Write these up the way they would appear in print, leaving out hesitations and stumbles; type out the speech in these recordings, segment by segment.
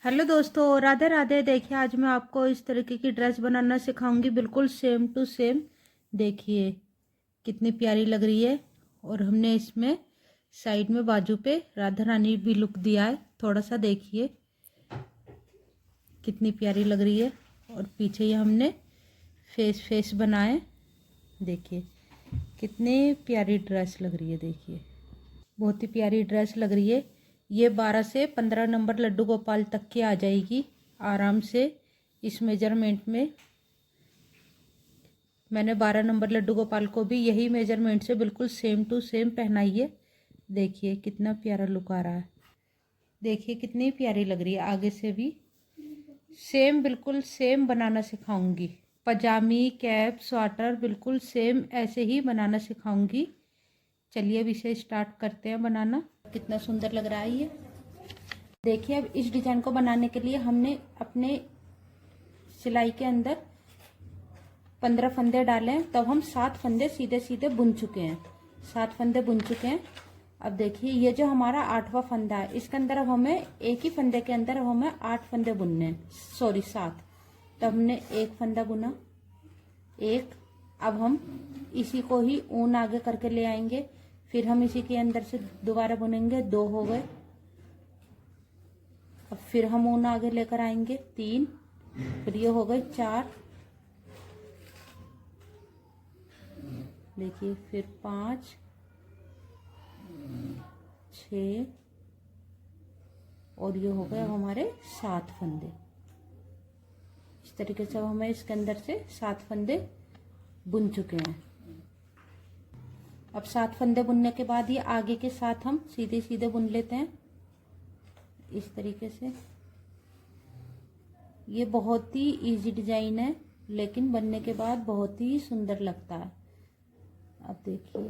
Hello दोस्तों, राधे राधे। देखिए, आज मैं आपको इस तरीके की ड्रेस बनाना सिखाऊंगी, बिल्कुल सेम टू सेम। देखिए कितनी प्यारी लग रही है। और हमने इसमें साइड में बाजू पे राधा रानी भी लुक दिया है थोड़ा सा। देखिए कितनी प्यारी लग रही है। और पीछे ये हमने फेस बनाए। देखिए कितनी प्यारी ड्रेस लग रही है। देखिए बहुत ही प्यारी ड्रेस लग रही है। ये 12 से 15 नंबर लड्डू गोपाल तक की आ जाएगी आराम से। इस मेजरमेंट में मैंने 12 नंबर लड्डू गोपाल को भी यही मेजरमेंट से बिल्कुल सेम टू सेम पहनाई है। देखिए कितना प्यारा लुक आ रहा है। देखिए कितनी प्यारी लग रही है। आगे से भी सेम बिल्कुल सेम बनाना सिखाऊंगी। पजामी कैप स्वेटर बिल्कुल सेम ऐसे ही बनाना सिखाऊंगी। चलिए अब इसे स्टार्ट करते हैं बनाना। कितना सुंदर लग रहा है ये। देखिए अब इस डिजाइन को बनाने के लिए हमने अपने सिलाई के अंदर 15 फंदे डाले हैं, तब हम 7 फंदे सीधे सीधे बुन चुके हैं। 7 फंदे बुन चुके हैं। अब देखिए ये जो हमारा 8वां फंदा है, इसके अंदर अब हमें एक ही फंदे के अंदर अब हमें 8 फंदे बुनने हैं, सॉरी 7। तब हमने एक फंदा बुना, एक। अब हम इसी को ही ऊन आगे करके ले आएंगे, फिर हम इसी के अंदर से दोबारा बुनेंगे, 2 हो गए। अब फिर हम ऊन आगे लेकर आएंगे, 3, फिर ये हो गए 4। देखिए फिर 5, 6 और ये हो गए हमारे 7 फंदे। इस तरीके से हमें इसके अंदर से 7 फंदे बुन चुके हैं। अब 7 फंदे बुनने के बाद ये आगे के साथ हम सीधे सीधे बुन लेते हैं इस तरीके से। ये बहुत ही इजी डिजाइन है, लेकिन बनने के बाद बहुत ही सुंदर लगता है। अब देखिए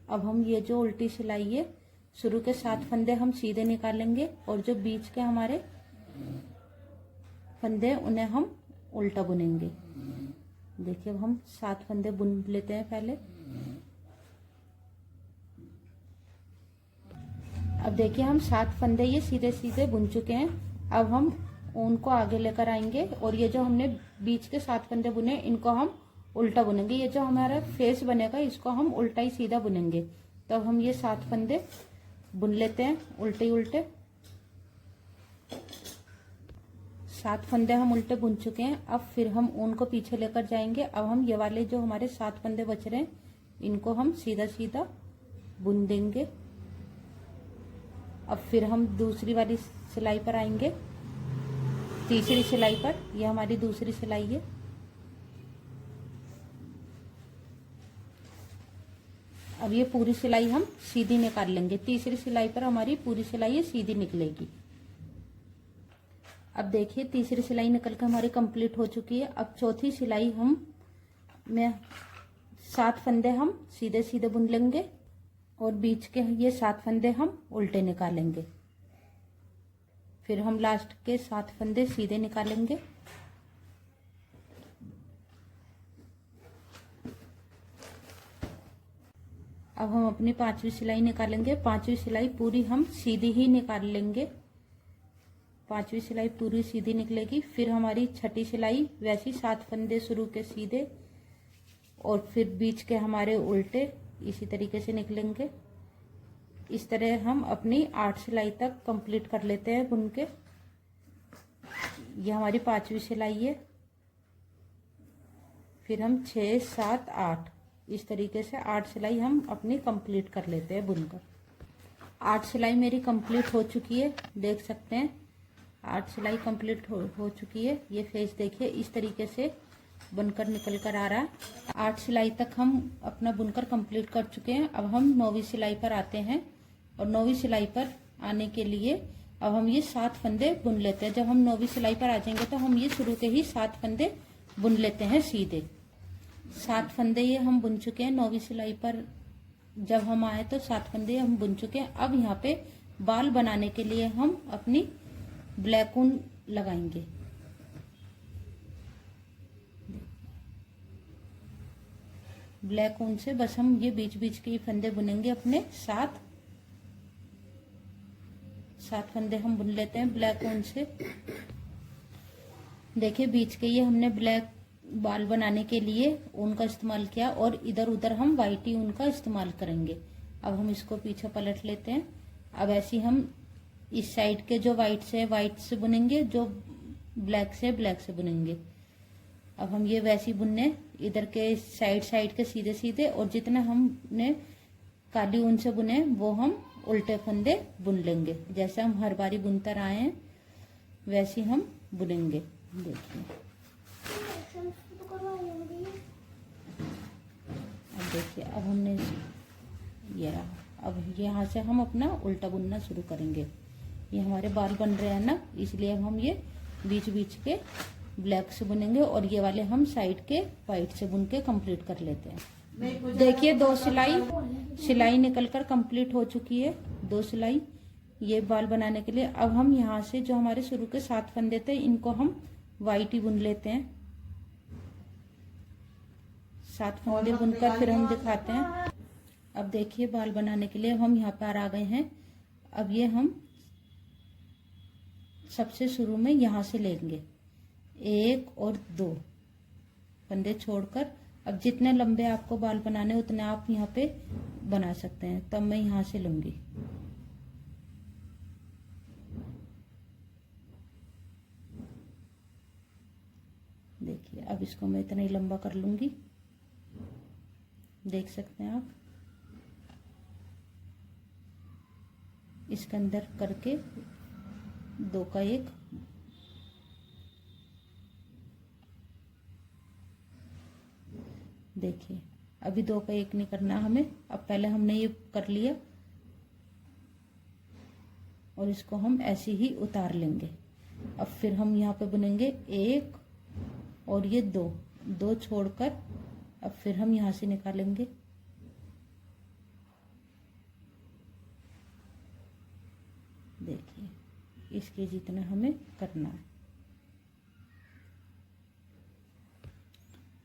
अब हम ये जो उल्टी सिलाई है, शुरू के 7 फंदे हम सीधे निकालेंगे और जो बीच के हमारे फंदे उन्हें हम उल्टा बुनेंगे। देखिए अब हम 7 फंदे बुन लेते हैं पहले। अब देखिए हम 7 फंदे ये सीधे सीधे बुन चुके हैं। अब हम ऊन को आगे लेकर आएंगे और ये जो हमने बीच के 7 फंदे बुने इनको हम उल्टा बुनेंगे। ये जो हमारा फेस बनेगा इसको हम उल्टा ही सीधा बुनेंगे। तब हम ये 7 फंदे बुन लेते हैं उल्टे उल्टे। 7 फंदे हम उल्टे बुन चुके हैं। अब फिर हम ऊन को पीछे लेकर जाएंगे। अब हम ये वाले जो हमारे 7 फंदे बच रहे हैं इनको हम सीधा सीधा बुन देंगे। अब फिर हम दूसरी वाली सिलाई पर आएंगे, तीसरी सिलाई पर। यह हमारी दूसरी सिलाई है। अब ये पूरी सिलाई हम सीधी निकाल लेंगे। तीसरी सिलाई पर हमारी पूरी सिलाई ये सीधी निकलेगी। अब देखिए तीसरी सिलाई निकल कर हमारी कंप्लीट हो चुकी है। अब चौथी सिलाई हम में 7 फंदे हम सीधे सीधे बुन लेंगे और बीच के ये 7 फंदे हम उल्टे निकालेंगे। फिर हम लास्ट के 7 फंदे सीधे निकालेंगे। अब हम अपनी 5वीं सिलाई निकालेंगे। 5वीं सिलाई पूरी हम सीधी ही निकाल लेंगे। 5वीं सिलाई पूरी सीधी निकलेगी। फिर हमारी 6ठी सिलाई वैसी 7 फंदे शुरू के सीधे और फिर बीच के हमारे उल्टे इसी तरीके से निकलेंगे। इस तरह हम अपनी 8 सिलाई तक कंप्लीट कर लेते हैं बुन के। ये हमारी 5वीं सिलाई है। फिर हम 6, 7, 8 इस तरीके से 8 सिलाई हम अपनी कंप्लीट कर लेते हैं बुनकर। 8 सिलाई मेरी कंप्लीट हो चुकी है, देख सकते हैं 8 सिलाई कंप्लीट हो चुकी है। ये फेस देखिए इस तरीके से बुनकर निकल कर आ रहा है। 8 सिलाई तक हम अपना बुनकर कंप्लीट कर चुके हैं। अब हम 9वीं सिलाई पर आते हैं और 9वीं सिलाई पर आने के लिए अब हम ये 7 फंदे बुन लेते हैं। जब हम 9वीं सिलाई पर आ जाएंगे तो हम ये शुरू के ही 7 फंदे बुन लेते हैं सीधे। 7 फंदे ये हम बुन चुके हैं 9वीं सिलाई पर। जब हम आए तो 7 फंदे हम बुन चुके हैं। अब यहाँ पे बाल बनाने के लिए हम अपनी ब्लैक ऊन लगाएंगे। ब्लैक ऊन से बस हम ये बीच बीच के फंदे बुनेंगे अपने 7 7 फंदे हम बुन लेते हैं ब्लैक ऊन से। देखिए बीच के ये हमने ब्लैक बाल बनाने के लिए ऊन का इस्तेमाल किया और इधर उधर हम वाइट ही ऊन का इस्तेमाल करेंगे। अब हम इसको पीछे पलट लेते हैं। अब ऐसे हम इस साइड के जो वाइट से बुनेंगे, जो ब्लैक से बुनेंगे। अब हम ये वैसी बुनने इधर के साइड के सीधे सीधे, और जितने हमने काली ऊन से बुने वो हम उल्टे फंदे बुन लेंगे। जैसे हम हर बारी बुनते आए हैं वैसे हम बुनेंगे। देखिए अब देखिए, अब हमने ये रहा। अब यहाँ से हम अपना उल्टा बुनना शुरू करेंगे। ये हमारे बाल बन रहे हैं ना, इसलिए अब हम ये बीच बीच के ब्लैक से बुनेंगे और ये वाले हम साइड के वाइट से बुन के कंप्लीट कर लेते हैं। देखिए 2 सिलाई निकलकर कंप्लीट हो चुकी है। 2 सिलाई ये बाल बनाने के लिए। अब हम यहाँ से जो हमारे शुरू के 7 फंदे थे इनको हम वाइट ही बुन लेते हैं। 7 फंदे बुनकर फिर हम दिखाते हैं। अब देखिए बाल बनाने के लिए हम यहाँ पर आ गए हैं। अब ये हम सबसे शुरू में यहाँ से लेंगे 1 और 2 फंदे छोड़कर। अब जितने लंबे आपको बाल बनाने उतने आप यहाँ पे बना सकते हैं। तब मैं यहाँ से लूंगी। देखिए अब इसको मैं इतना ही लंबा कर लूंगी, देख सकते हैं आप। इसके अंदर करके 2 का 1 देखिए, अभी 2 का 1 नहीं करना हमें। अब पहले हमने ये कर लिया और इसको हम ऐसे ही उतार लेंगे। अब फिर हम यहाँ पे बुनेंगे 1 और ये 2 छोड़कर अब फिर हम यहाँ से निकालेंगे। देखिए इसके जितना हमें करना है।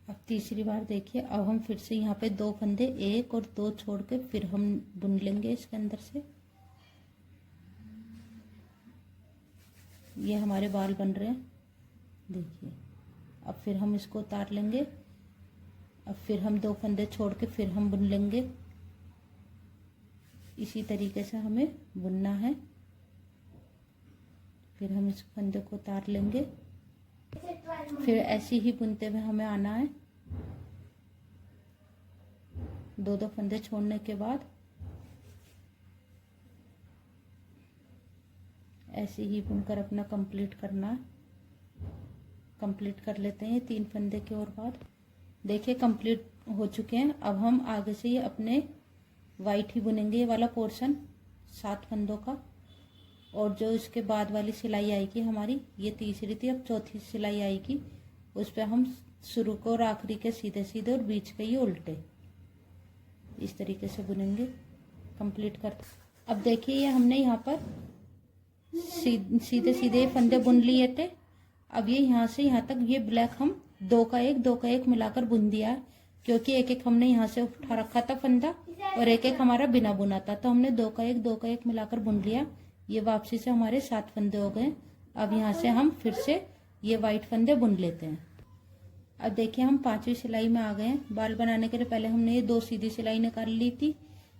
अब तीसरी बार देखिए, अब हम फिर से यहाँ पे 2 फंदे 1 और 2 छोड़ के फिर हम बुन लेंगे इसके अंदर से। ये हमारे बाल बन रहे हैं देखिए। अब फिर हम इसको उतार लेंगे। अब फिर हम 2 फंदे छोड़ के फिर हम बुन लेंगे। इसी तरीके से हमें बुनना है। फिर हम इस फंदे को उतार लेंगे। फिर ऐसे ही बुनते हुए हमें आना है। 2 फंदे छोड़ने के बाद ऐसे ही बुनकर अपना कंप्लीट करना है। कंप्लीट कर लेते हैं 3 फंदे के और बाद। देखिए कंप्लीट हो चुके हैं। अब हम आगे से ये अपने वाइट ही बुनेंगे, ये वाला पोर्शन 7 फंदों का। और जो इसके बाद वाली सिलाई आएगी हमारी, ये तीसरी थी, अब चौथी सिलाई आएगी। उस पर हम शुरू को और आखिरी के सीधे सीधे और बीच के ये उल्टे इस तरीके से बुनेंगे कंप्लीट कर। अब देखिए ये हमने यहाँ पर सीधे सीधे फंदे बुन लिए थे। अब ये यहाँ से यहाँ तक ये ब्लैक हम 2 का 1 मिलाकर बुन दिया है, क्योंकि एक हमने यहाँ से उठा रखा था फंदा और एक हमारा बिना बुना था। तो हमने 2 का 1 मिलाकर बुन लिया। ये वापसी से हमारे 7 फंदे हो गए। अब यहाँ से हम फिर से ये वाइट फंदे बुन लेते हैं। अब देखिए हम 5वीं सिलाई में आ गए हैं। बाल बनाने के लिए पहले हमने ये 2 सीधी सिलाई निकाल ली थी,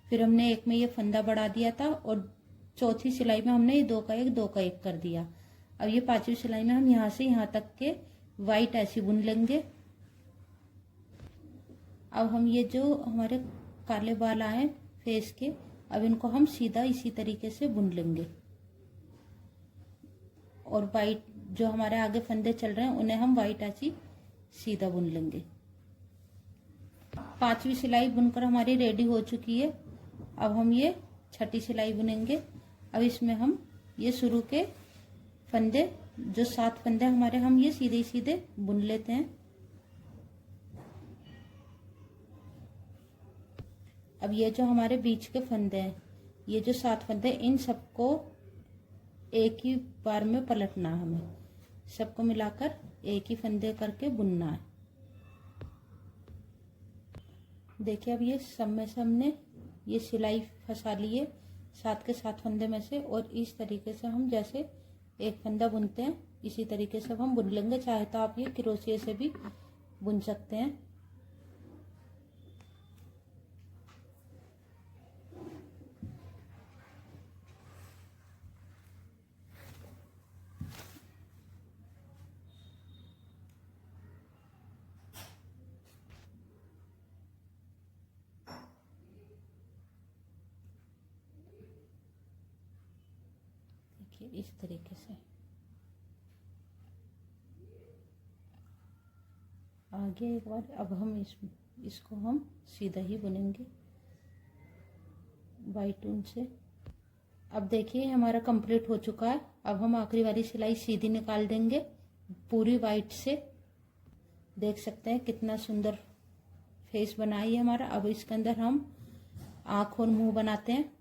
फिर हमने एक में ये फंदा बढ़ा दिया था और चौथी सिलाई में हमने ये 2 का 1 कर दिया। अब ये 5वीं सिलाई में हम यहाँ से यहाँ तक के वाइट ऐसी बुन लेंगे। अब हम ये जो हमारे काले बाल आए फेस के, अब इनको हम सीधा इसी तरीके से बुन लेंगे और वाइट जो हमारे आगे फंदे चल रहे हैं उन्हें हम वाइट ऐसी सीधा बुन लेंगे। 5वीं सिलाई बुनकर हमारी रेडी हो चुकी है। अब हम ये 6ठी सिलाई बुनेंगे। अब इसमें हम ये शुरू के फंदे जो 7 फंदे हमारे, हम ये सीधे सीधे बुन लेते हैं। अब ये जो हमारे बीच के फंदे हैं, ये जो 7 फंदे, इन सबको एक ही बार में पलटना है। हमें सबको मिलाकर एक ही फंदे करके बुनना है। देखिए अब ये सब में से हमने ये सिलाई फंसा ली है सात के सात फंदे में से, और इस तरीके से हम जैसे एक फंदा बुनते हैं इसी तरीके से हम बुन लेंगे। चाहे तो आप ये क्रोशिया से भी बुन सकते हैं। देखिए इस तरीके से आगे एक बार। अब हम इसको हम सीधा ही बुनेंगे वाइट ऊन से। अब देखिए हमारा कंप्लीट हो चुका है। अब हम आखिरी वाली सिलाई सीधी निकाल देंगे पूरी वाइट से। देख सकते हैं कितना सुंदर फेस बना है हमारा। अब इसके अंदर हम आँख और मुंह बनाते हैं।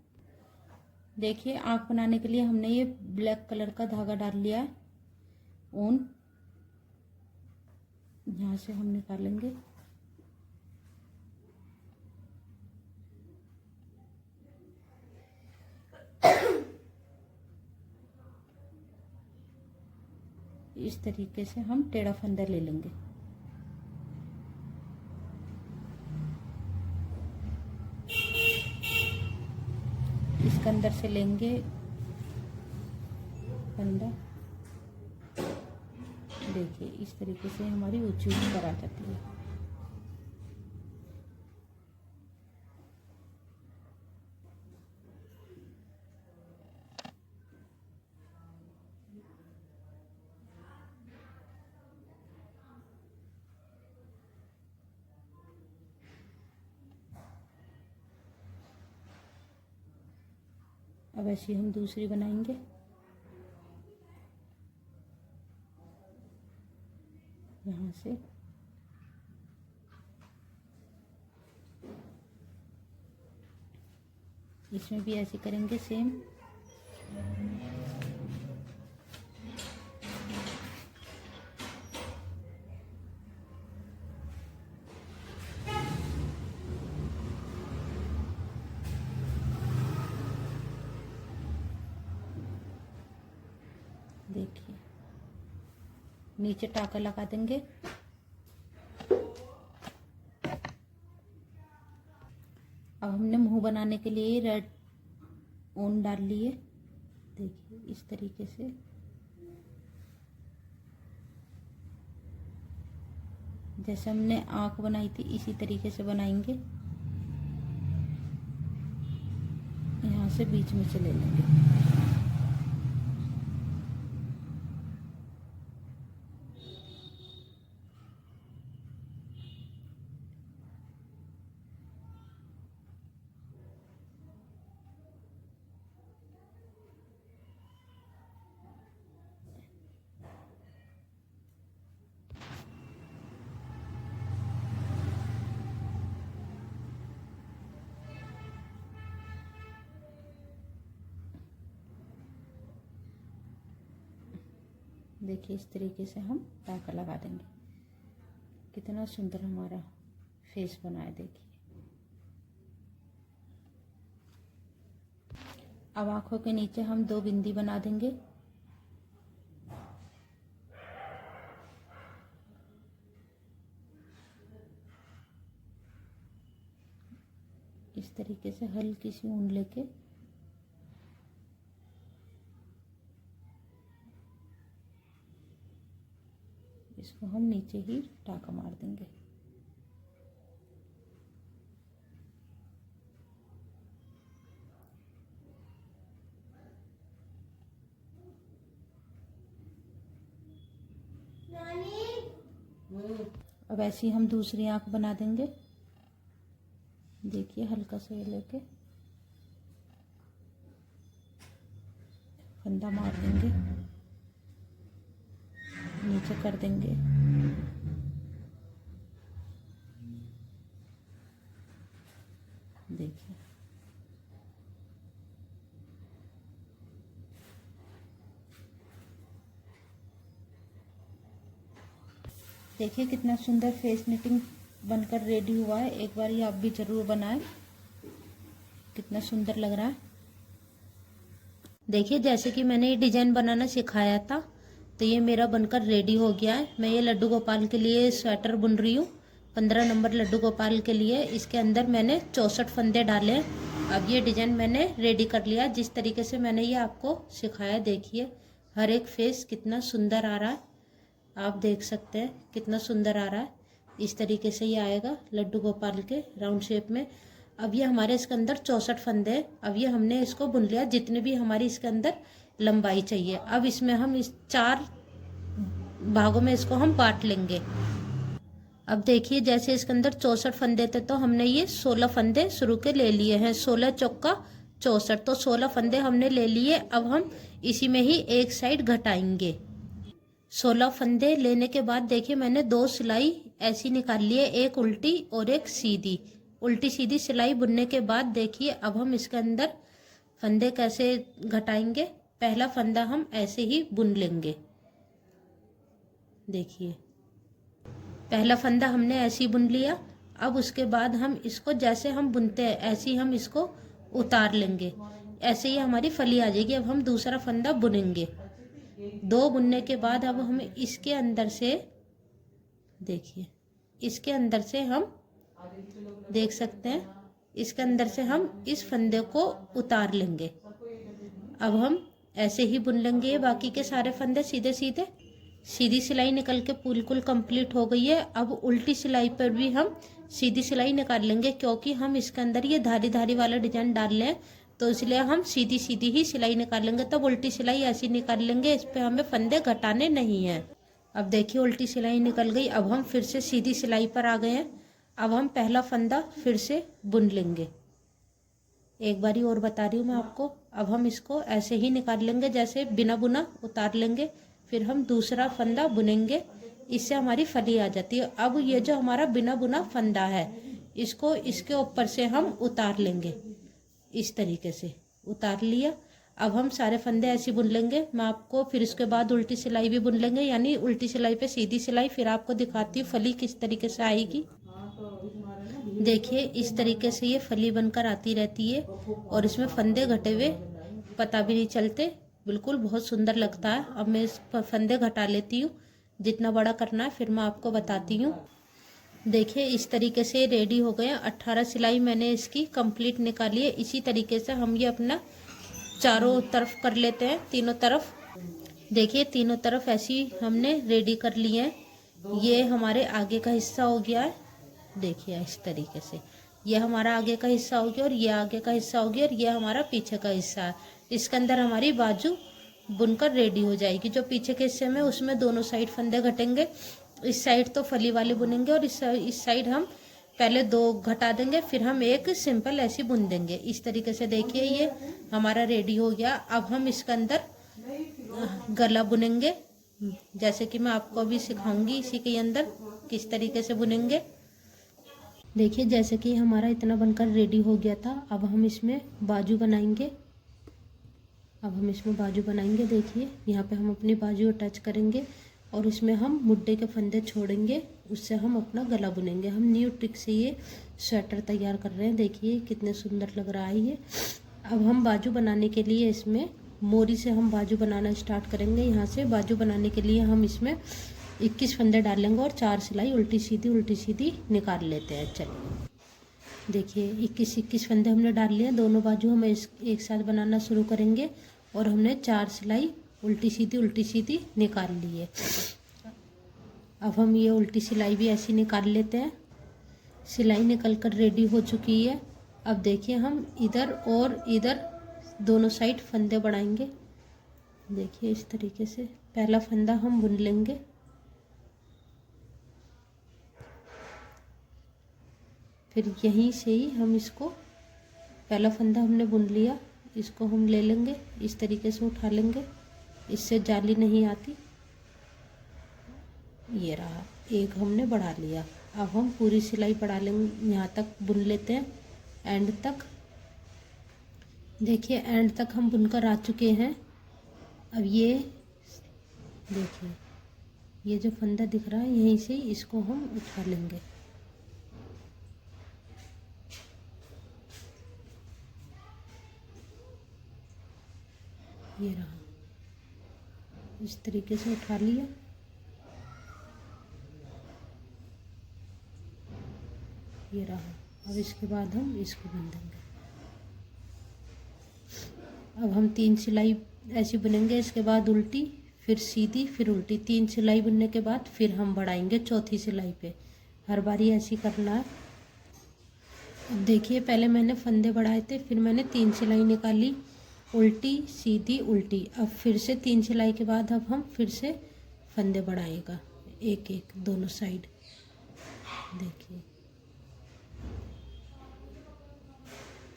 देखिए आँख बनाने के लिए हमने ये ब्लैक कलर का धागा डाल लिया है, ऊन यहाँ से हम निकालेंगे। इस तरीके से हम टेढ़ा फंदा ले लेंगे। इसके अंदर से लेंगे फंदा। देखिए इस तरीके से हमारी ऊंची ऊपर आ जाती है। अब ऐसी हम दूसरी बनाएंगे। यहाँ से इसमें भी ऐसे करेंगे सेम। देखिए नीचे टाका लगा देंगे। अब हमने मुंह बनाने के लिए रेड ऊन डाल लिए। देखिए इस तरीके से जैसे हमने आँख बनाई थी इसी तरीके से बनाएंगे। यहाँ से बीच में से ले लेंगे। देखिए इस तरीके से हम टाका लगा देंगे। कितना सुंदर हमारा फेस बना है। देखिए अब आँखों के नीचे हम दो बिंदी बना देंगे। इस तरीके से हल्की सी ऊन लेके इसको हम नीचे ही टाका मार देंगे। अब ऐसे ही हम दूसरी आँख बना देंगे। देखिए हल्का सा ये लेके फंदा मार देंगे, नीचे कर देंगे। देखिए देखिए कितना सुंदर फेस निटिंग बनकर रेडी हुआ है। एक बार ये आप भी जरूर बनाएं। कितना सुंदर लग रहा है। देखिए जैसे कि मैंने ये डिजाइन बनाना सिखाया था, तो ये मेरा बनकर रेडी हो गया है। मैं ये लड्डू गोपाल के लिए स्वेटर बुन रही हूँ, 15 नंबर लड्डू गोपाल के लिए। इसके अंदर मैंने 64 फंदे डाले हैं। अब ये डिजाइन मैंने रेडी कर लिया जिस तरीके से मैंने ये आपको सिखाया। देखिए हर एक फेस कितना सुंदर आ रहा है, आप देख सकते हैं कितना सुंदर आ रहा है। इस तरीके से ये आएगा लड्डू गोपाल के राउंड शेप में। अब ये हमारे इसके अंदर 64 फंदे हैं। अब ये हमने इसको बुन लिया जितने भी हमारी इसके अंदर लंबाई चाहिए। अब इसमें हम इस 4 भागों में इसको हम बांट लेंगे। अब देखिए जैसे इसके अंदर 64 फंदे थे, तो हमने ये 16 फंदे शुरू के ले लिए हैं। 16 चौका 64, तो 16 फंदे हमने ले लिए। अब हम इसी में ही एक साइड घटाएंगे। 16 फंदे लेने के बाद देखिए मैंने 2 सिलाई ऐसी निकाल ली है, एक उल्टी और एक सीधी। उल्टी सीधी सिलाई बुनने के बाद देखिए अब हम इसके अंदर फंदे कैसे घटाएंगे। पहला फंदा हम ऐसे ही बुन लेंगे। देखिए पहला फंदा हमने ऐसे ही बुन लिया। अब उसके बाद हम इसको जैसे हम बुनते हैं ऐसे ही हम इसको उतार लेंगे। ऐसे ही हमारी फली आ जाएगी। अब हम दूसरा फंदा बुनेंगे। 2 बुनने के बाद अब हम इसके अंदर से देखिए, इसके अंदर से हम देख सकते हैं, इसके अंदर से हम इस फंदे को उतार लेंगे। अब हम ऐसे ही बुन लेंगे बाकी के सारे फंदे सीधे सीधे। सीधी सिलाई निकल के बिल्कुल कंप्लीट हो गई है। अब उल्टी सिलाई पर भी हम सीधी सिलाई निकाल लेंगे, क्योंकि हम इसके अंदर ये धारी धारी वाला डिजाइन डाल रहे हैं, तो इसलिए हम सीधी सीधी ही सिलाई निकाल लेंगे। तब उल्टी सिलाई ऐसी निकाल लेंगे, इस पे हमें फंदे घटाने नहीं हैं। अब देखिए उल्टी सिलाई निकल गई। अब हम फिर से सीधी सिलाई पर आ गए हैं। अब हम पहला फंदा फिर से बुन लेंगे। एक बारी और बता रही हूँ मैं आपको। अब हम इसको ऐसे ही निकाल लेंगे, जैसे बिना बुना उतार लेंगे। फिर हम दूसरा फंदा बुनेंगे, इससे हमारी फली आ जाती है। अब ये जो हमारा बिना बुना फंदा है, इसको इसके ऊपर से हम उतार लेंगे। इस तरीके से उतार लिया। अब हम सारे फंदे ऐसे बुन लेंगे। मैं आपको फिर उसके बाद उल्टी सिलाई भी बुन लेंगे, यानी उल्टी सिलाई पे सीधी सिलाई। फिर आपको दिखाती हूँ फली किस तरीके से आएगी। देखिए इस तरीके से ये फली बनकर आती रहती है और इसमें फंदे घटे हुए पता भी नहीं चलते, बिल्कुल बहुत सुंदर लगता है। अब मैं इस फंदे घटा लेती हूँ, जितना बड़ा करना है फिर मैं आपको बताती हूँ। देखिए इस तरीके से रेडी हो गए। 18 सिलाई मैंने इसकी कंप्लीट निकाली है। इसी तरीके से हम ये अपना चारों तरफ कर लेते हैं, तीनों तरफ। देखिए तीनों तरफ ऐसी हमने रेडी कर लिए हैं। ये हमारे आगे का हिस्सा हो गया है। देखिए इस तरीके से ये हमारा आगे का हिस्सा हो गया और ये आगे का हिस्सा हो गया और ये हमारा पीछे का हिस्सा है। इसके अंदर हमारी बाजू बुनकर रेडी हो जाएगी। जो पीछे के हिस्से में उसमें दोनों साइड फंदे घटेंगे। इस साइड तो फली वाले बुनेंगे और इस साइड हम पहले 2 घटा देंगे, फिर हम एक सिंपल ऐसी बुन देंगे। इस तरीके से देखिए ये हमारा रेडी हो गया। अब हम इसके अंदर गला बुनेंगे, जैसे कि मैं आपको अभी सिखाऊंगी इसी के अंदर किस तरीके से बुनेंगे। देखिए जैसे कि हमारा इतना बनकर रेडी हो गया था। अब हम इसमें बाजू बनाएंगे। देखिए यहाँ पे हम अपनी बाजू अटैच करेंगे और इसमें हम मुड्डे के फंदे छोड़ेंगे, उससे हम अपना गला बुनेंगे। हम न्यू ट्रिक से ये स्वेटर तैयार कर रहे हैं। देखिए कितने सुंदर लग रहा है ये। अब हम बाजू बनाने के लिए इसमें मोरी से हम बाजू बनाना स्टार्ट करेंगे। यहाँ से बाजू बनाने के लिए हम इसमें 21 फंदे डालेंगे और 4 सिलाई उल्टी सीधी निकाल लेते हैं। चलिए देखिए 21 फंदे हमने डाल लिए। दोनों बाजू हम एक साथ बनाना शुरू करेंगे और हमने 4 सिलाई उल्टी सीधी निकाल ली है। अब हम ये उल्टी सिलाई भी ऐसी निकाल लेते हैं। सिलाई निकल कर रेडी हो चुकी है। अब देखिए हम इधर और इधर दोनों साइड फंदे बढ़ाएंगे। देखिए इस तरीके से पहला फंदा हम बुन लेंगे। फिर यहीं से ही हम इसको, पहला फंदा हमने बुन लिया, इसको हम ले लेंगे, इस तरीके से उठा लेंगे, इससे जाली नहीं आती। ये रहा, एक हमने बढ़ा लिया। अब हम पूरी सिलाई बढ़ा लेंगे, यहाँ तक बुन लेते हैं एंड तक। देखिए एंड तक हम बुनकर आ चुके हैं। अब ये देखिए ये जो फंदा दिख रहा है यहीं से इसको हम उठा लेंगे। ये रहा, इस तरीके से उठा लिया। ये रहा। अब इसके बाद हम इसको बुन देंगे। अब हम 3 सिलाई ऐसी बुनेंगे, इसके बाद उल्टी, फिर सीधी, फिर उल्टी। 3 सिलाई बुनने के बाद फिर हम बढ़ाएंगे चौथी सिलाई पे। हर बारी ऐसी करना है। अब देखिए, पहले मैंने फंदे बढ़ाए थे, फिर मैंने 3 सिलाई निकाली, उल्टी सीधी उल्टी। अब फिर से 3 सिलाई के बाद अब हम फिर से फंदे बढ़ाएगा, एक एक दोनों साइड। देखिए,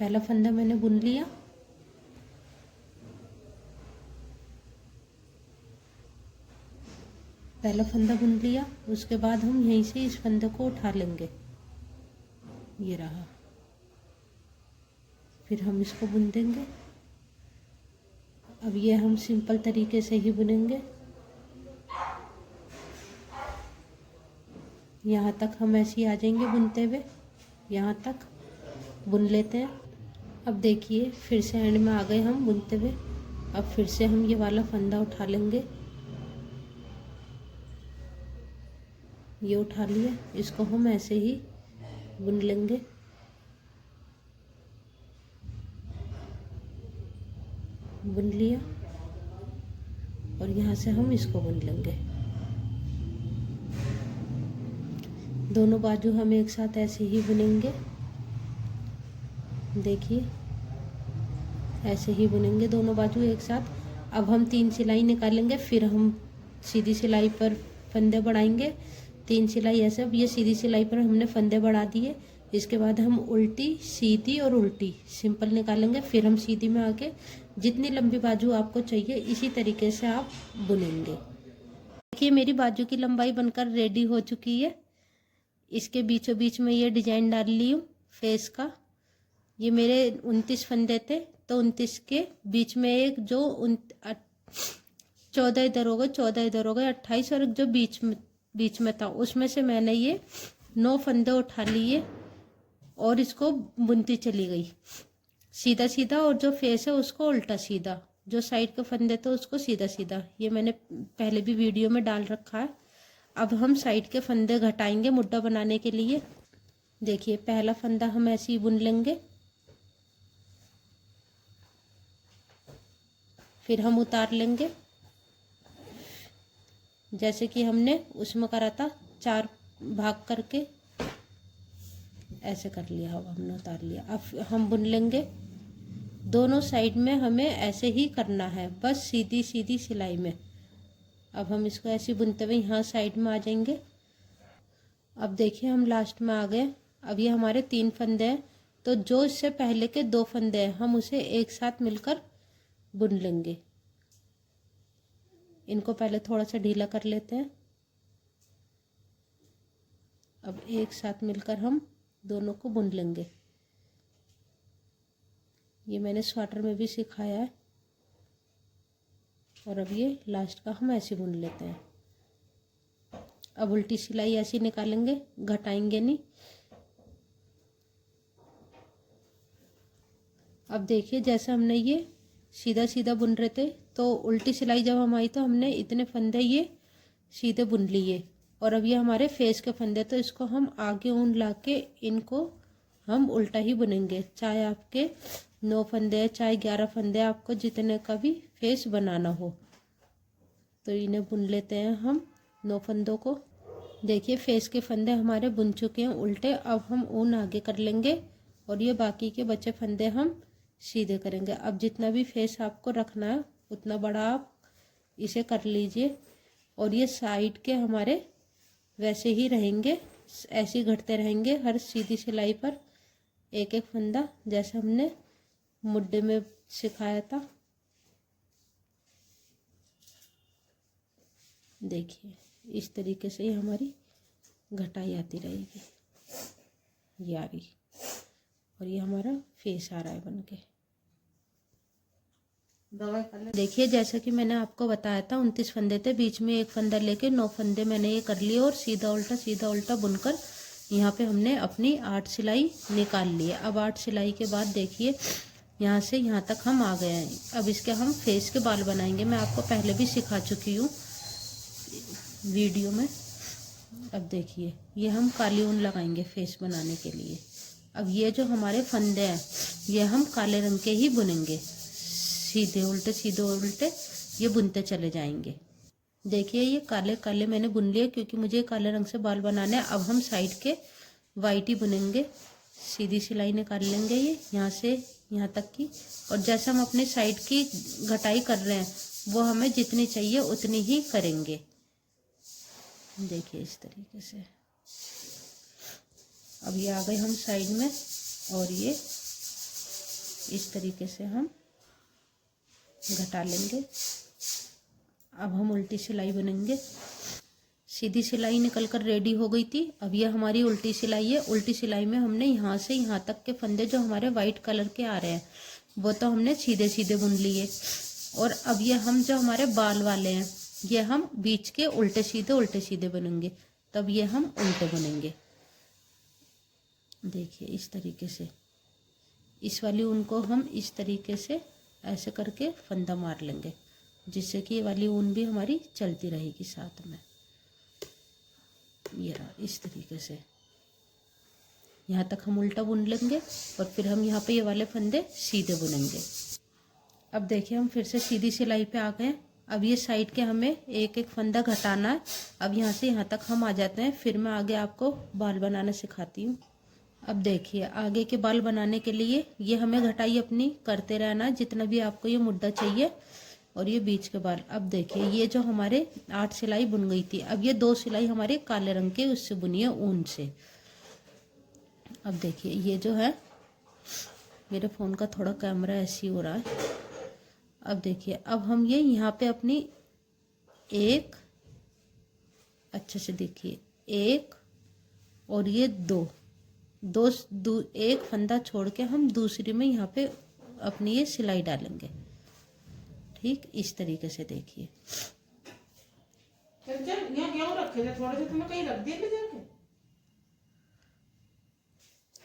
पहला फंदा मैंने बुन लिया, पहला फंदा बुन लिया। उसके बाद हम यहीं से इस फंदे को उठा लेंगे। ये रहा। फिर हम इसको बुन देंगे। अब ये हम सिंपल तरीके से ही बुनेंगे। यहाँ तक हम ऐसे ही आ जाएंगे बुनते हुए, यहाँ तक बुन लेते हैं। अब देखिए, फिर से एंड में आ गए हम बुनते हुए। अब फिर से हम ये वाला फंदा उठा लेंगे। ये उठा लिया, इसको हम ऐसे ही बुन लेंगे। बुन लिया और यहाँ से हम इसको बुन लेंगे। दोनों बाजू हम एक साथ ऐसे ही बुनेंगे। देखिए, ऐसे ही बुनेंगे दोनों बाजू एक साथ। अब हम 3 सिलाई निकालेंगे, फिर हम सीधी सिलाई पर फंदे बढ़ाएंगे। 3 सिलाई ऐसे। अब ये सीधी सिलाई पर हमने फंदे बढ़ा दिए। इसके बाद हम उल्टी सीधी और उल्टी सिंपल निकालेंगे। फिर हम सीधी में आके जितनी लंबी बाजू आपको चाहिए इसी तरीके से आप बुनेंगे। देखिए, मेरी बाजू की लंबाई बनकर रेडी हो चुकी है। इसके बीचों बीच में ये डिजाइन डाल ली हूँ फेस का। ये मेरे 29 फंदे थे, तो 29 के बीच में एक जो 14 इधर हो गए, 14 इधर हो गए, 28, और जो बीच में था उसमें से मैंने ये 9 फंदे उठा लिए और इसको बुनती चली गई सीधा सीधा। और जो फेस है उसको उल्टा सीधा, जो साइड के फंदे थे उसको सीधा सीधा। ये मैंने पहले भी वीडियो में डाल रखा है। अब हम साइड के फंदे घटाएंगे मुड्ढा बनाने के लिए। देखिए, पहला फंदा हम ऐसे ही बुन लेंगे, फिर हम उतार लेंगे जैसे कि हमने उसमें करा था, 4 भाग करके ऐसे कर लिया। अब हमने उतार लिया। अब हम बुन लेंगे दोनों साइड में। हमें ऐसे ही करना है, बस सीधी सीधी सिलाई में। अब हम इसको ऐसे बुनते हुए यहाँ साइड में आ जाएंगे। अब देखिए, हम लास्ट में आ गए। अब ये हमारे 3 फंदे हैं, तो जो इससे पहले के 2 फंदे हैं हम उसे एक साथ मिलकर बुन लेंगे। इनको पहले थोड़ा सा ढीला कर लेते हैं। अब एक साथ मिलकर हम दोनों को बुन लेंगे। ये मैंने स्वेटर में भी सिखाया है। और अब ये लास्ट का हम ऐसे बुन लेते हैं। अब उल्टी सिलाई ऐसी निकालेंगे, घटाएंगे नहीं। अब देखिए, जैसे हमने ये सीधा सीधा बुन रहे थे, तो उल्टी सिलाई जब हम आई तो हमने इतने फंदे ये सीधे बुन लिए। और अब ये हमारे फेस के फंदे, तो इसको हम आगे ऊन ला के इनको हम उल्टा ही बुनेंगे। चाहे आपके 9 फंदे चाहे 11 फंदे, आपको जितने का भी फेस बनाना हो। तो इन्हें बुन लेते हैं हम 9 फंदों को। देखिए, फेस के फंदे हमारे बुन चुके हैं उल्टे। अब हम ऊन आगे कर लेंगे और ये बाकी के बचे फंदे हम सीधे करेंगे। अब जितना भी फेस आपको रखना है उतना बड़ा आप इसे कर लीजिए। और ये साइड के हमारे वैसे ही रहेंगे, ऐसे ही घटते रहेंगे हर सीधी सिलाई पर एक एक फंदा, जैसे हमने मुड्ढे में सिखाया था। देखिए, इस तरीके से ही हमारी घटाई आती रहेगी। ये आ रही, और ये हमारा फेस आ रहा है बनके। देखिए, जैसा कि मैंने आपको बताया था 29 फंदे थे, बीच में एक फंदा लेके 9 फंदे मैंने ये कर लिए और सीधा उल्टा बुनकर यहाँ पे हमने अपनी 8 सिलाई निकाल ली है। अब 8 सिलाई के बाद देखिए, यहाँ से यहाँ तक हम आ गए हैं। अब इसके हम फेस के बाल बनाएंगे। मैं आपको पहले भी सिखा चुकी हूँ वीडियो में। अब देखिए, ये हम काली ऊन लगाएंगे फेस बनाने के लिए। अब ये जो हमारे फंदे हैं ये हम काले रंग के ही बुनेंगे, सीधे उल्टे ये बुनते चले जाएंगे। देखिए ये काले काले मैंने बुन लिए क्योंकि मुझे काले रंग से बाल बनाने हैं। अब हम साइड के वाइट ही बुनेंगे, सीधी सिलाई निकाल लेंगे ये यहाँ से यहाँ तक की। और जैसे हम अपने साइड की घटाई कर रहे हैं वो हमें जितनी चाहिए उतनी ही करेंगे। देखिए इस तरीके से। अब ये आ गए हम साइड में और ये इस तरीके से हम घटा लेंगे। अब हम उल्टी सिलाई बुनेंगे। सीधी सिलाई निकल कर रेडी हो गई थी। अब ये हमारी उल्टी सिलाई है। उल्टी सिलाई में हमने यहाँ से यहाँ तक के फंदे जो हमारे वाइट कलर के आ रहे हैं वो तो हमने सीधे सीधे बुन लिए। और अब ये हम जो हमारे बाल वाले हैं ये हम बीच के उल्टे सीधे बुनेंगे, तब ये हम उल्टे बुनेंगे। देखिए इस तरीके से। इस वाली ऊन को हम इस तरीके से ऐसे करके फंदा मार लेंगे जिससे कि ये वाली ऊन भी हमारी चलती रहेगी साथ में। ये रहा इस तरीके से। यहाँ तक हम उल्टा बुन लेंगे और फिर हम यहाँ पे ये वाले फंदे सीधे बुनेंगे। अब देखिए हम फिर से सीधी सिलाई पे आ गए। अब ये साइड के हमें एक एक फंदा घटाना है। अब यहाँ से यहाँ तक हम आ जाते हैं, फिर मैं आगे आपको बाल बनाना सिखाती हूँ। अब देखिए आगे के बाल बनाने के लिए ये हमें घटाई अपनी करते रहना है जितना भी आपको ये मुद्दा चाहिए। और ये बीच के बाल। अब देखिए ये जो हमारे 8 सिलाई बुन गई थी, अब ये 2 सिलाई हमारे काले रंग के उससे बुनी है ऊन से। अब देखिए ये जो है, मेरे फ़ोन का थोड़ा कैमरा ऐसे ही हो रहा है। अब देखिए अब हम ये यहाँ पे अपनी एक, अच्छे से देखिए, एक और ये दो एक फंदा छोड़ के हम दूसरी में यहाँ पे अपनी ये सिलाई डालेंगे। ठीक इस तरीके से देखिए।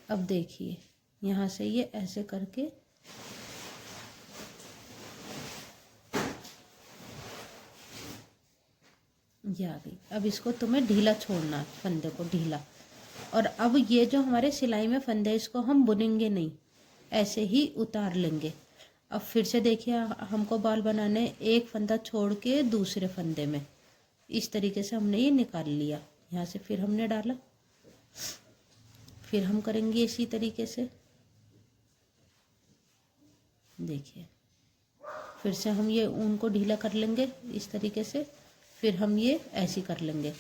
अब देखिए यहाँ से ये ऐसे करके ये आ गई। अब इसको तुम्हें ढीला छोड़ना है, फंदे को ढीला। और अब ये जो हमारे सिलाई में फंदे इसको हम बुनेंगे नहीं, ऐसे ही उतार लेंगे। अब फिर से देखिए हमको बाल बनाने एक फंदा छोड़ के दूसरे फंदे में इस तरीके से हमने ये निकाल लिया। यहाँ से फिर हमने डाला, फिर हम करेंगे इसी तरीके से। देखिए फिर से हम ये ऊन को ढीला कर लेंगे इस तरीके से, फिर हम ये ऐसे कर लेंगे।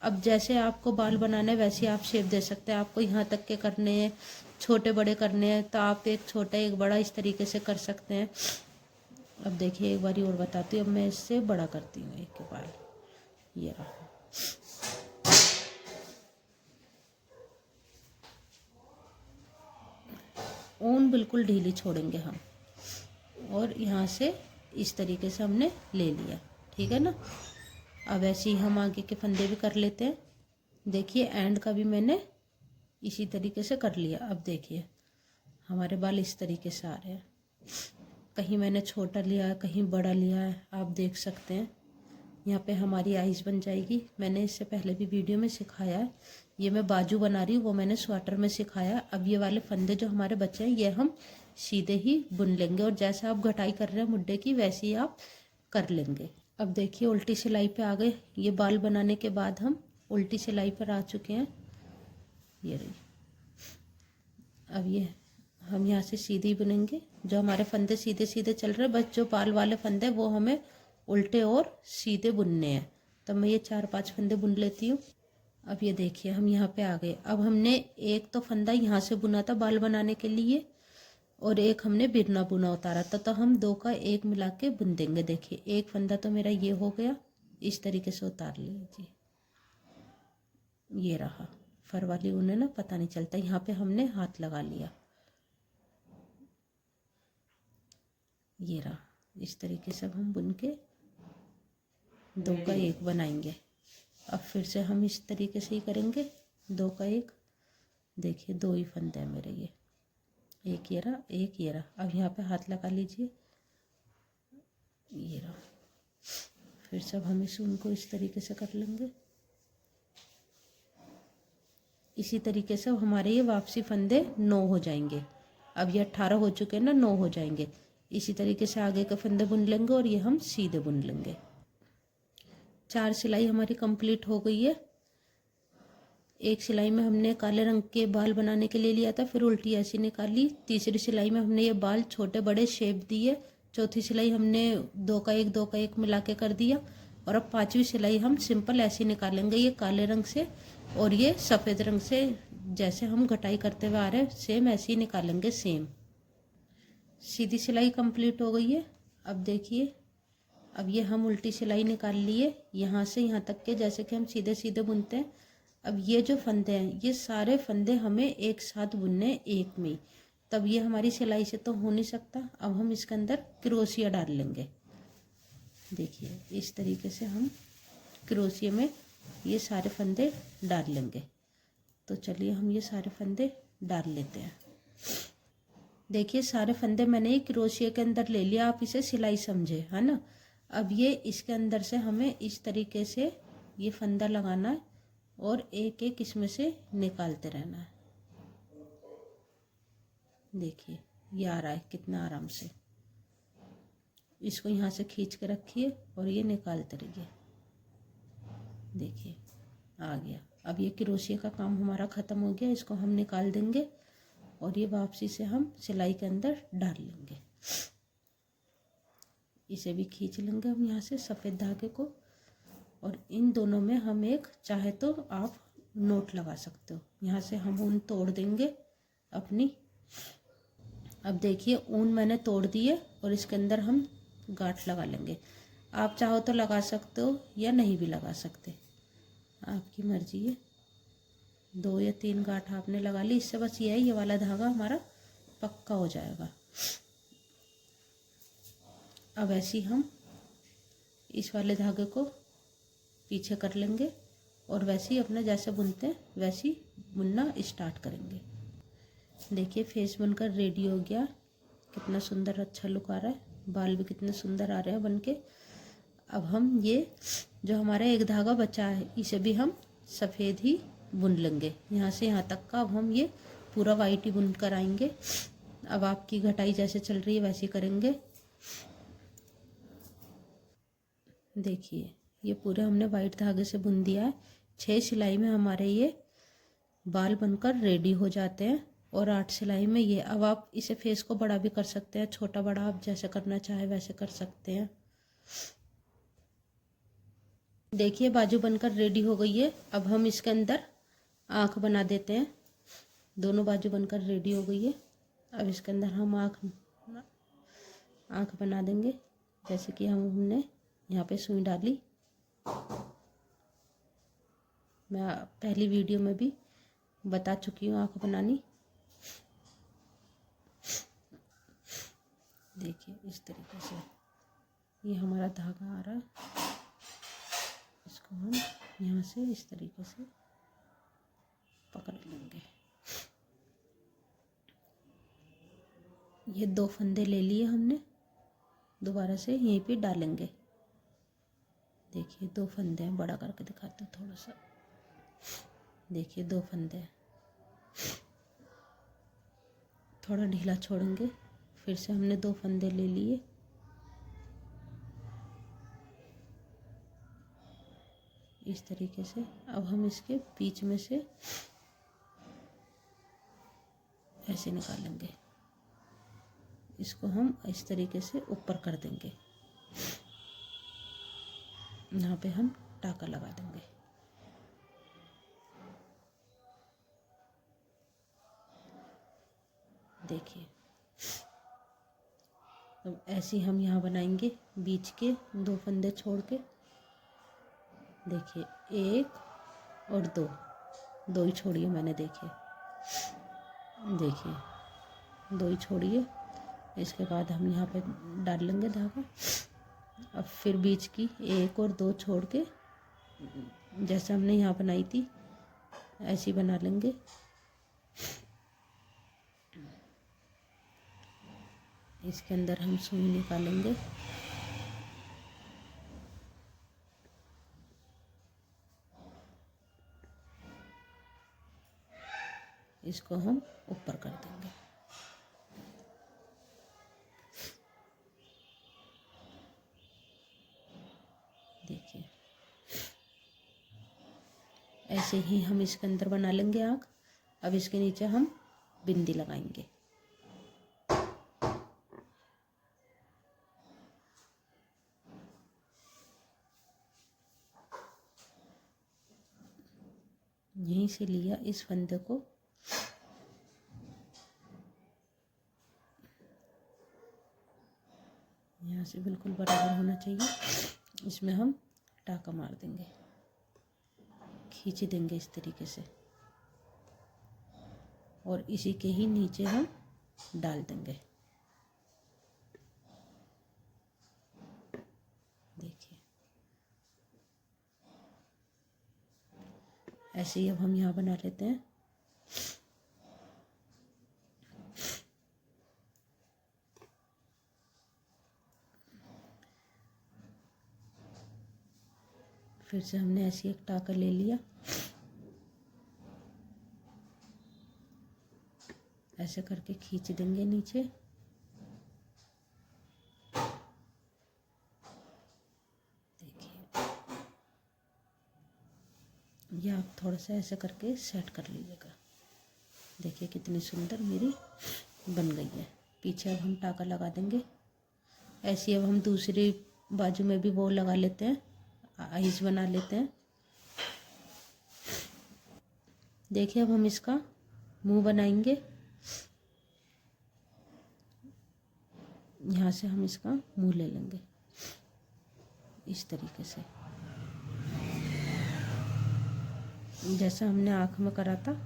अब जैसे आपको बाल बनाने वैसे आप शेप दे सकते हैं। आपको यहाँ तक के करने हैं, छोटे बड़े करने हैं तो आप एक छोटा एक बड़ा इस तरीके से कर सकते हैं। अब देखिए एक बारी और बताती हूँ। अब मैं इससे बड़ा करती हूँ एक के बाल। ये रहा। ऊन बिल्कुल ढीली छोड़ेंगे हम और यहाँ से इस तरीके से हमने ले लिया। ठीक है ना। अब ऐसे ही हम आगे के फंदे भी कर लेते हैं। देखिए एंड का भी मैंने इसी तरीके से कर लिया। अब देखिए हमारे बाल इस तरीके से आ रहे हैं। कहीं मैंने छोटा लिया है, कहीं बड़ा लिया है, आप देख सकते हैं। यहाँ पे हमारी आइज़ बन जाएगी। मैंने इससे पहले भी वीडियो में सिखाया है। ये मैं बाजू बना रही हूँ, वो मैंने स्वेटर में सिखाया। अब ये वाले फंदे जो हमारे बचे हैं ये हम सीधे ही बुन लेंगे और जैसे आप घटाई कर रहे हैं मुड्ढे की वैसे ही आप कर लेंगे। अब देखिए उल्टी सिलाई पे आ गए। ये बाल बनाने के बाद हम उल्टी सिलाई पर आ चुके हैं। ये रही। अब ये हम यहाँ से सीधी बुनेंगे। जो हमारे फंदे सीधे सीधे चल रहे हैं, बस जो बाल वाले फंदे वो हमें उल्टे और सीधे बुनने हैं। तब मैं ये 4-5 फंदे बुन लेती हूँ। अब ये देखिए हम यहाँ पे आ गए। अब हमने एक तो फंदा यहाँ से बुना था बाल बनाने के लिए और एक हमने बिना बुना उतारा था, तो हम 2 का 1 मिला के बुन देंगे। देखिए एक फंदा तो मेरा ये हो गया, इस तरीके से उतार लीजिए। ये रहा। फर वाली ऊन है ना, पता नहीं चलता। यहाँ पे हमने हाथ लगा लिया। ये रहा। इस तरीके से हम बुन के 2 का 1 बनाएंगे। अब फिर से हम इस तरीके से ही करेंगे 2 का 1। देखिए 2 ही फंदे हैं मेरे ये। एक ये रहा, एक ये रहा। अब यहाँ पे हाथ लगा लीजिए, ये रहा। फिर सब हम इस ऊन को इस तरीके से कर लेंगे। इसी तरीके से हमारे ये वापसी फंदे 9 हो जाएंगे। अब ये 18 हो चुके हैं ना, 9 हो जाएंगे। इसी तरीके से आगे के फंदे बुन लेंगे और ये हम सीधे बुन लेंगे। 4 सिलाई हमारी कंप्लीट हो गई है। एक सिलाई में हमने काले रंग के बाल बनाने के लिए लिया था, फिर उल्टी ऐसी निकाली। तीसरी सिलाई में हमने ये बाल छोटे बड़े शेप दिए। चौथी सिलाई हमने 2 का 1 2 का 1 मिला के कर दिया। और अब 5वीं सिलाई हम सिंपल ऐसी निकालेंगे, ये काले रंग से और ये सफ़ेद रंग से। जैसे हम घटाई करते हुए आ रहे हैं सेम ऐसे ही निकालेंगे। सेम सीधी सिलाई कंप्लीट हो गई है। अब देखिए, अब ये हम उल्टी सिलाई निकाल लिए यहाँ से यहाँ तक के, जैसे कि हम सीधे सीधे बुनते हैं। अब ये जो फंदे हैं, ये सारे फंदे हमें एक साथ बुनने एक में, तब ये हमारी सिलाई से तो हो नहीं सकता। अब हम इसके अंदर क्रोशिया डाल लेंगे। देखिए इस तरीके से हम क्रोशिया में ये सारे फंदे डाल लेंगे। तो चलिए हम ये सारे फंदे डाल लेते हैं। देखिए सारे फंदे मैंने ये क्रोशिया के अंदर ले लिया। आप इसे सिलाई समझे, है ना। अब ये इसके अंदर से हमें इस तरीके से ये फंदा लगाना है और एक एक इसमें से निकालते रहना है। देखिए ये आ रहा है कितना आराम से। इसको यहाँ से खींच के रखिए और ये निकालते रहिए। देखिए आ गया। अब ये क्रोशिया का काम हमारा ख़त्म हो गया। इसको हम निकाल देंगे और ये वापसी से हम सिलाई के अंदर डाल लेंगे। इसे भी खींच लेंगे हम यहाँ से सफ़ेद धागे को, और इन दोनों में हम एक चाहे तो आप नोट लगा सकते हो। यहाँ से हम ऊन तोड़ देंगे अपनी। अब देखिए ऊन मैंने तोड़ दी है और इसके अंदर हम गांठ लगा लेंगे। आप चाहो तो लगा सकते हो या नहीं भी लगा सकते, आपकी मर्जी है। 2 या 3 गांठ आपने लगा ली। इससे बस ये है, ये वाला धागा हमारा पक्का हो जाएगा। अब ऐसे ही हम इस वाले धागे को पीछे कर लेंगे और वैसे ही अपना जैसे बुनते हैं वैसे ही बुनना स्टार्ट करेंगे। देखिए फेस बनकर रेडी हो गया। कितना सुंदर अच्छा लुक आ रहा है। बाल भी कितने सुंदर आ रहे हैं बनके। अब हम ये जो हमारा एक धागा बचा है इसे भी हम सफ़ेद ही बुन लेंगे यहाँ से यहाँ तक का। अब हम ये पूरा वाइट ही बुन कर आएंगे। अब आपकी घटाई जैसे चल रही है वैसे करेंगे। देखिए ये पूरे हमने वाइट धागे से बुन दिया है। 6 सिलाई में हमारे ये बाल बनकर रेडी हो जाते हैं और 8 सिलाई में ये। अब आप इसे फेस को बड़ा भी कर सकते हैं, छोटा बड़ा आप जैसे करना चाहे वैसे कर सकते हैं। देखिए बाजू बनकर रेडी हो गई है। अब हम इसके अंदर आँख बना देते हैं। दोनों बाजू बनकर रेडी हो गई है। अब इसके अंदर हम आँख बना देंगे। जैसे कि हमने यहाँ पे सुई डाली। मैं पहली वीडियो में भी बता चुकी हूँ आँख बनानी। देखिए इस तरीके से ये हमारा धागा आ रहा है। इसको हम यहाँ से इस तरीके से पकड़ लेंगे। ये 2 फंदे ले लिए हमने, दोबारा से यहीं पे डालेंगे। देखिए 2 फंदे हैं, बड़ा करके दिखाते हैं थोड़ा सा। देखिए 2 फंदे हैं। थोड़ा ढीला छोड़ेंगे। फिर से हमने 2 फंदे ले लिए। इस तरीके से अब हम इसके बीच में से ऐसे निकालेंगे। इसको हम इस तरीके से ऊपर कर देंगे। यहाँ पे हम टाका लगा देंगे। देखिए अब ऐसे हम यहाँ बनाएंगे बीच के 2 फंदे छोड़ के। देखिए 1 और 2 ही छोड़िए मैंने। देखिए 2 ही छोड़िए। इसके बाद हम यहाँ पे डाल लेंगे धागा। अब फिर बीच की 1 और 2 छोड़ के जैसे हमने यहाँ बनाई थी ऐसी बना लेंगे। इसके अंदर हम सुई निकालेंगे। इसको हम ऊपर कर देंगे। देखिए ऐसे ही हम इसके अंदर बना लेंगे आँख। अब इसके नीचे हम बिंदी लगाएंगे। यहीं से लिया इस फंदे को, यहाँ से बिल्कुल बराबर होना चाहिए। इसमें हम टाका मार देंगे, खींच देंगे इस तरीके से, और इसी के ही नीचे हम डाल देंगे। देखिए ऐसे ही अब हम यहाँ बना लेते हैं। फिर से हमने ऐसे एक टाका ले लिया, ऐसे करके खींच देंगे नीचे। देखिए ये आप थोड़ा सा ऐसे करके सेट कर लीजिएगा। देखिए कितनी सुंदर मेरी बन गई है। पीछे अब हम टाका लगा देंगे। ऐसे अब हम दूसरी बाजू में भी वो लगा लेते हैं, आइज बना लेते हैं। देखिए अब हम इसका मुंह बनाएंगे। यहाँ से हम इसका मुंह ले लेंगे इस तरीके से, जैसा हमने आँख में करा था।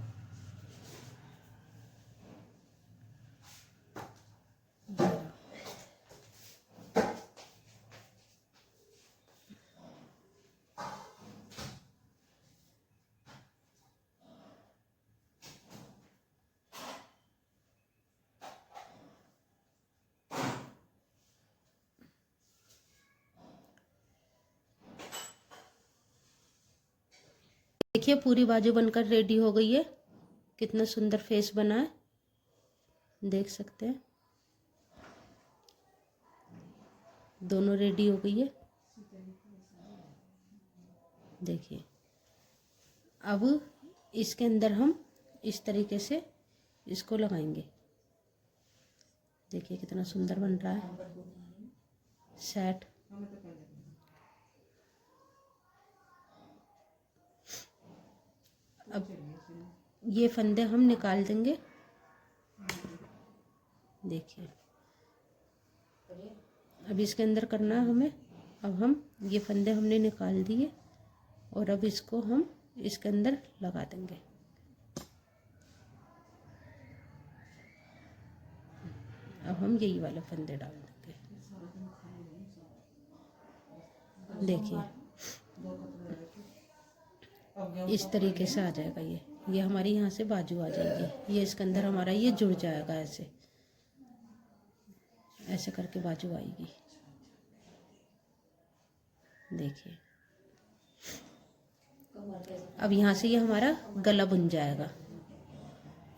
देखिए पूरी बाजू बनकर रेडी हो गई है। कितना सुंदर फेस बना है, देख सकते हैं। दोनों रेडी हो गई है। देखिए अब इसके अंदर हम इस तरीके से इसको लगाएंगे। देखिए कितना सुंदर बन रहा है सेट। अब ये फंदे हम निकाल देंगे। देखिए अब इसके अंदर करना है हमें। अब हम ये फंदे हमने निकाल दिए और अब इसको हम इसके अंदर लगा देंगे। अब हम यही वाले फंदे डाल देंगे। देखिए इस तरीके से आ जाएगा। ये हमारी यहाँ से बाजू आ जाएगी। ये इसके अंदर हमारा ये जुड़ जाएगा। ऐसे ऐसे करके बाजू आएगी। देखिए अब यहाँ से ये हमारा गला बुन जाएगा।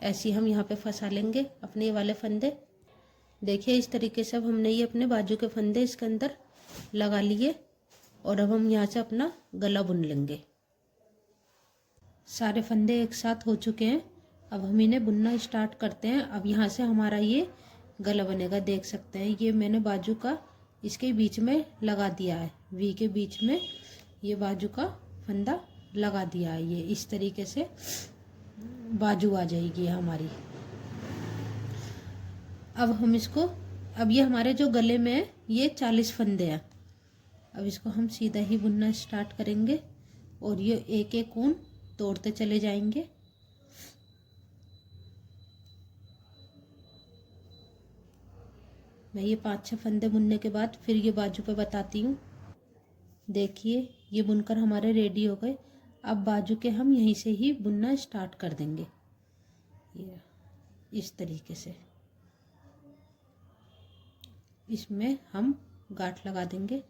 ऐसे हम यहाँ पे फंसा लेंगे अपने ये वाले फंदे। देखिए इस तरीके से अब हमने ये अपने बाजू के फंदे इसके अंदर लगा लिए और अब हम यहाँ से अपना गला बुन लेंगे। सारे फंदे एक साथ हो चुके हैं। अब हम इन्हें बुनना स्टार्ट करते हैं। अब यहाँ से हमारा ये गला बनेगा। देख सकते हैं ये मैंने बाजू का इसके बीच में लगा दिया है। वी के बीच में ये बाजू का फंदा लगा दिया है। ये इस तरीके से बाजू आ जाएगी हमारी। अब हम इसको, अब ये हमारे जो गले में है ये 40 फंदे हैं। अब इसको हम सीधा ही बुनना स्टार्ट करेंगे और ये एक एक ऊन तोड़ते चले जाएंगे। मैं ये 5-6 फंदे बुनने के बाद फिर ये बाजू पे बताती हूँ। देखिए ये बुनकर हमारे रेडी हो गए। अब बाजू के हम यहीं से ही बुनना स्टार्ट कर देंगे। ये इस तरीके से इसमें हम गांठ लगा देंगे।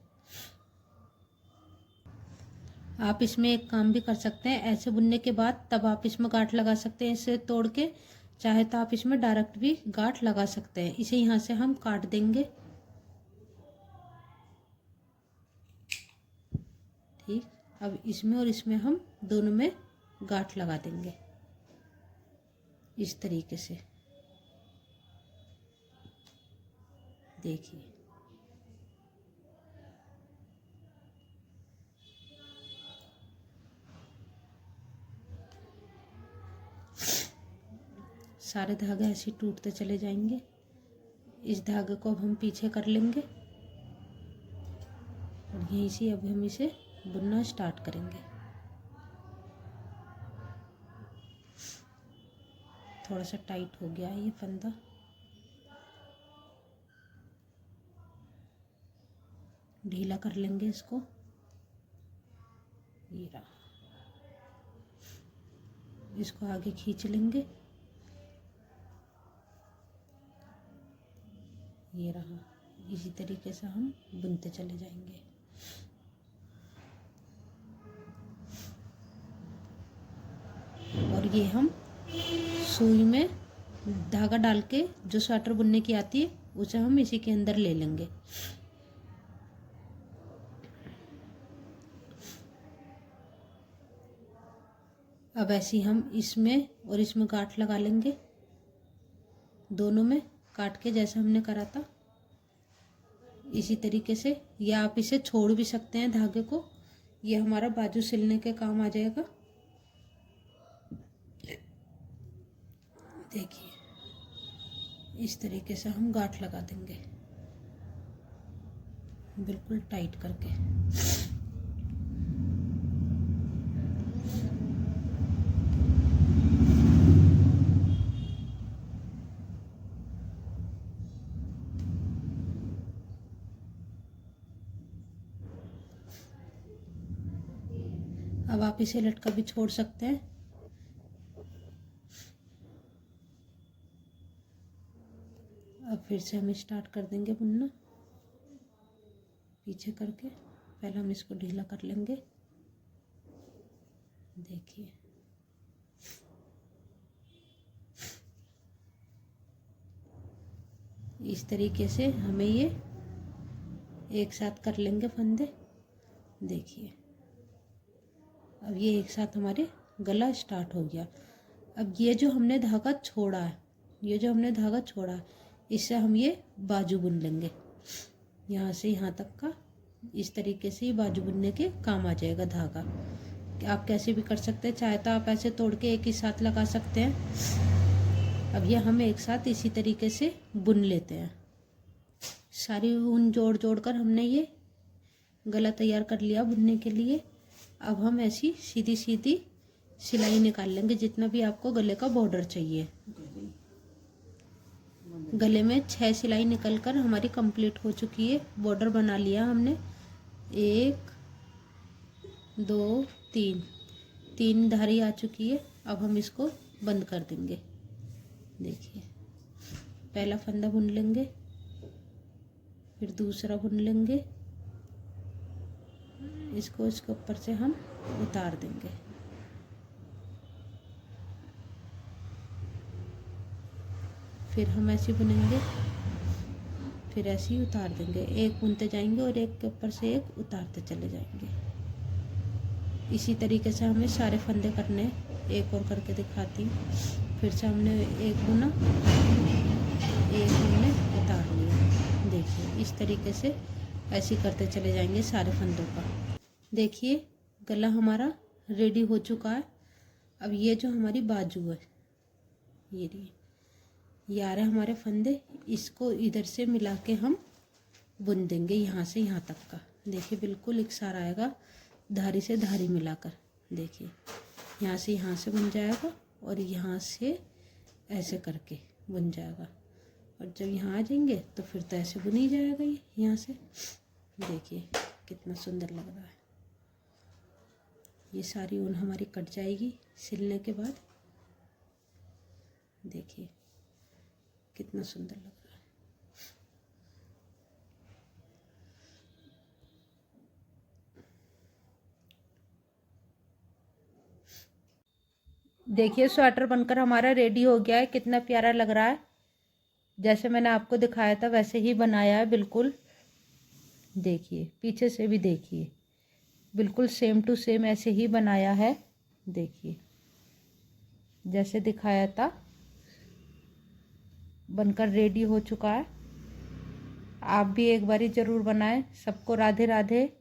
आप इसमें एक काम भी कर सकते हैं, ऐसे बुनने के बाद तब आप इसमें गांठ लगा सकते हैं इसे तोड़ के, चाहे तो आप इसमें डायरेक्ट भी गांठ लगा सकते हैं। इसे यहाँ से हम काट देंगे। ठीक, अब इसमें और इसमें हम दोनों में गांठ लगा देंगे इस तरीके से। देखिए सारे धागे ऐसे टूटते चले जाएंगे। इस धागे को अब हम पीछे कर लेंगे और यहीं से अब हम इसे बुनना स्टार्ट करेंगे। थोड़ा सा टाइट हो गया है ये फंदा, ढीला कर लेंगे इसको। ये रहा, इसको आगे खींच लेंगे। ये रहा, इसी तरीके से हम बुनते चले जाएंगे। और ये हम सुई में धागा डाल के जो स्वेटर बुनने की आती है उसे हम इसी के अंदर ले लेंगे। अब ऐसे ही हम इसमें और इसमें गांठ लगा लेंगे, दोनों में काट के जैसे हमने करा था इसी तरीके से। या आप इसे छोड़ भी सकते हैं धागे को, ये हमारा बाजू सिलने के काम आ जाएगा। देखिए इस तरीके से हम गांठ लगा देंगे बिल्कुल टाइट करके। अब आप इसे लटका भी छोड़ सकते हैं। अब फिर से हम स्टार्ट कर देंगे बुनना पीछे करके। पहले हम इसको ढीला कर लेंगे। देखिए इस तरीके से हमें ये एक साथ कर लेंगे फंदे। देखिए अब ये एक साथ हमारे गला स्टार्ट हो गया। अब ये जो हमने धागा छोड़ा है, ये जो हमने धागा छोड़ा है, इससे हम ये बाजू बुन लेंगे यहाँ से यहाँ तक का। इस तरीके से ही बाजू बुनने के काम आ जाएगा धागा। आप कैसे भी कर सकते हैं, चाहे तो आप ऐसे तोड़ के एक ही साथ लगा सकते हैं। अब ये हम एक साथ इसी तरीके से बुन लेते हैं। सारी ऊन जोड़ जोड़ कर हमने ये गला तैयार कर लिया बुनने के लिए। अब हम ऐसी सीधी सीधी सिलाई निकाल लेंगे जितना भी आपको गले का बॉर्डर चाहिए। गले में 6 सिलाई निकलकर हमारी कंप्लीट हो चुकी है। बॉर्डर बना लिया हमने, 1 2 3 धारी आ चुकी है। अब हम इसको बंद कर देंगे। देखिए पहला फंदा बुन लेंगे, फिर दूसरा बुन लेंगे, इसको इसके ऊपर से हम उतार देंगे। फिर हम ऐसे बुनेंगे, फिर ऐसे ही उतार देंगे। एक बुनते जाएंगे और एक के ऊपर से एक उतारते चले जाएंगे। इसी तरीके से हमें सारे फंदे करने। एक और करके दिखाती हूँ। फिर से हमने एक बुना, एक हमने उतार लिया। देखिए इस तरीके से ऐसे करते चले जाएंगे सारे फंदों का। देखिए गला हमारा रेडी हो चुका है। अब ये जो हमारी बाजू है, ये आ रहे हमारे फंदे, इसको इधर से मिला के हम बुन देंगे यहाँ से यहाँ तक का। देखिए बिल्कुल एक सारा आएगा, धारी से धारी मिलाकर। देखिए यहाँ से बुन जाएगा और यहाँ से ऐसे करके बुन जाएगा। और जब यहाँ आ जाएंगे तो फिर तो ऐसे बुन ही जाएगा ये यहाँ से। देखिए कितना सुंदर लग रहा है। ये सारी ऊन हमारी कट जाएगी सिलने के बाद। देखिए कितना सुंदर लग रहा है। देखिए स्वेटर बनकर हमारा रेडी हो गया है। कितना प्यारा लग रहा है। जैसे मैंने आपको दिखाया था वैसे ही बनाया है बिल्कुल। देखिए पीछे से भी देखिए, बिल्कुल सेम टू सेम ऐसे ही बनाया है। देखिए जैसे दिखाया था बनकर रेडी हो चुका है। आप भी एक बारी ज़रूर बनाएं। सबको राधे राधे।